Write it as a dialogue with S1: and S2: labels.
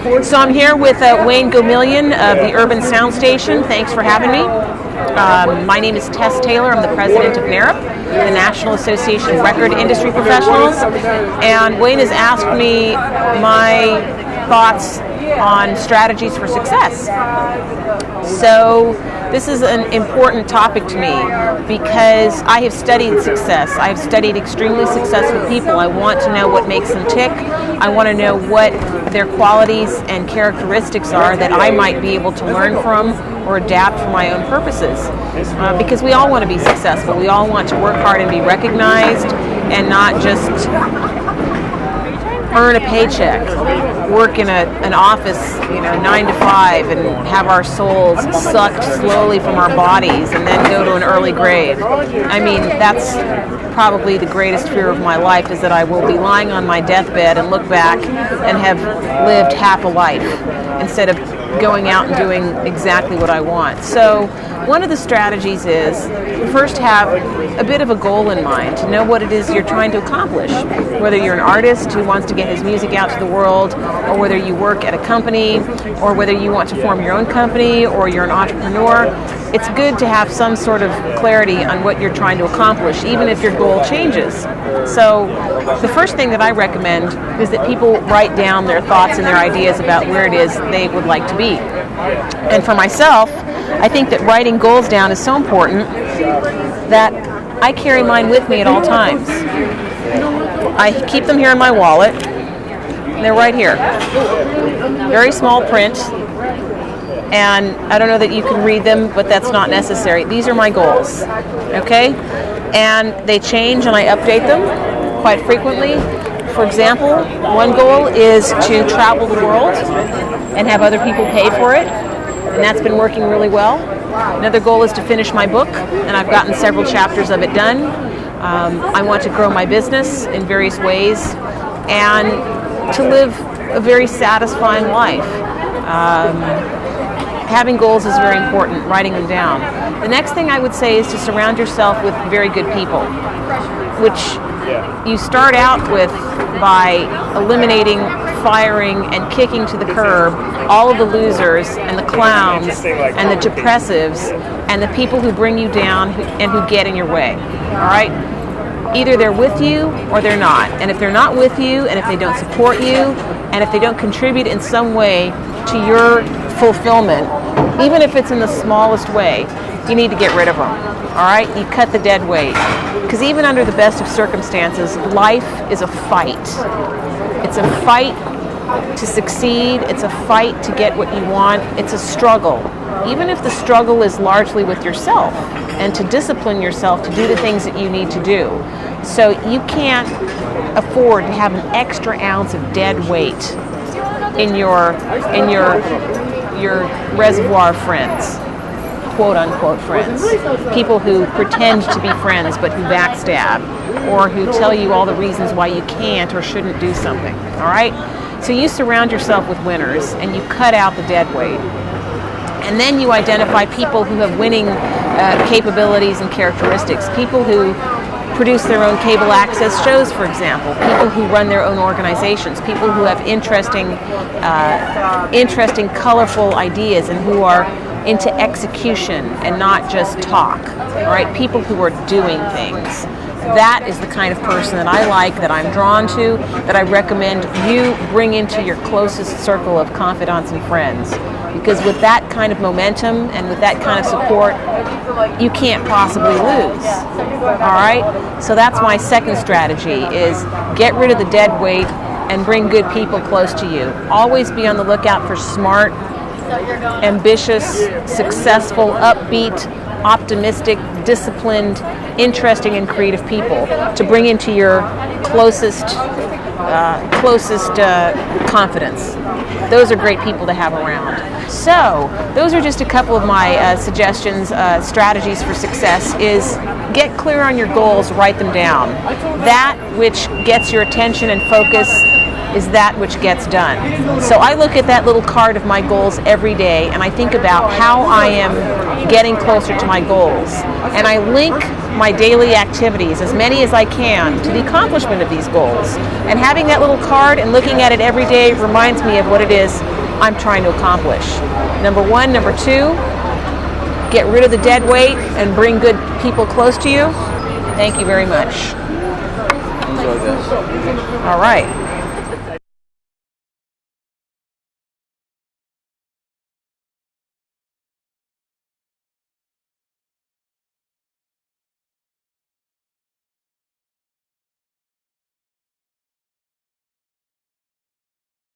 S1: So I'm here with Wayne Gomillion of the Urban Sound Station. Thanks for having me. My name is Tess Taylor. I'm the president of NARIP, the National Association of Record Industry Professionals. And Wayne has asked me my thoughts on strategies for success. So this is an important topic to me because I have studied success. I have studied extremely successful people. I want to know what makes them tick. I want to know what their qualities and characteristics are that I might be able to learn from or adapt for my own purposes. Because we all want to be successful. We all want to work hard and be recognized and not just earn a paycheck, work in an office, 9 to 5, and have our souls sucked slowly from our bodies and then go to an early grave. I mean, that's probably the greatest fear of my life, is that I will be lying on my deathbed and look back and have lived half a life instead of going out and doing exactly what I want. So one of the strategies is first have a bit of a goal in mind, to know what it is you're trying to accomplish. Whether you're an artist who wants to get his music out to the world, or whether you work at a company, or whether you want to form your own company, or you're an entrepreneur, it's good to have some sort of clarity on what you're trying to accomplish, even if your goal changes. So the first thing that I recommend is that people write down their thoughts and their ideas about where it is they would like to be. And for myself, I think that writing goals down is so important that I carry mine with me at all times. I keep them here in my wallet. They're right here. Very small print. And I don't know that you can read them, but that's not necessary. These are my goals, okay? And they change and I update them quite frequently. For example, one goal is to travel the world and have other people pay for it, and that's been working really well. Another goal is to finish my book, and I've gotten several chapters of it done. I want to grow my business in various ways and to live a very satisfying life. Having goals is very important, writing them down. The next thing I would say is to surround yourself with very good people, which you start out with by eliminating, firing, and kicking to the curb all of the losers and the clowns and the depressives and the people who bring you down and who get in your way. All right? Either they're with you or they're not. And if they're not with you, and if they don't support you, and if they don't contribute in some way to your fulfillment, even if it's in the smallest way, you need to get rid of them. All right? You cut the dead weight. Because even under the best of circumstances, life is a fight. It's a fight to succeed. It's a fight to get what you want. It's a struggle. Even if the struggle is largely with yourself, and to discipline yourself to do the things that you need to do. So you can't afford to have an extra ounce of dead weight in your reservoir of friends, quote unquote friends, people who pretend to be friends but who backstab, or who tell you all the reasons why you can't or shouldn't do something. All right? So you surround yourself with winners and you cut out the dead weight. And then you identify people who have winning capabilities and characteristics, people who produce their own cable access shows, for example, people who run their own organizations, people who have interesting, colorful ideas and who are into execution and not just talk, all right? People who are doing things. That is the kind of person that I like, that I'm drawn to, that I recommend you bring into your closest circle of confidants and friends. Because with that kind of momentum and with that kind of support, you can't possibly lose. All right? So that's my second strategy, is get rid of the dead weight and bring good people close to you. Always be on the lookout for smart, ambitious, successful, upbeat, optimistic, disciplined, interesting, and creative people to bring into your closest confidence. Those are great people to have around. So those are just a couple of my suggestions, strategies for success. Is get clear on your goals, write them down. That which gets your attention and focus is that which gets done. So I look at that little card of my goals every day, and I think about how I am getting closer to my goals. And I link my daily activities, as many as I can, to the accomplishment of these goals. And having that little card and looking at it every day reminds me of what it is I'm trying to accomplish. Number one. Number two, get rid of the dead weight and bring good people close to you. Thank you very much.
S2: Enjoy this.
S1: All right.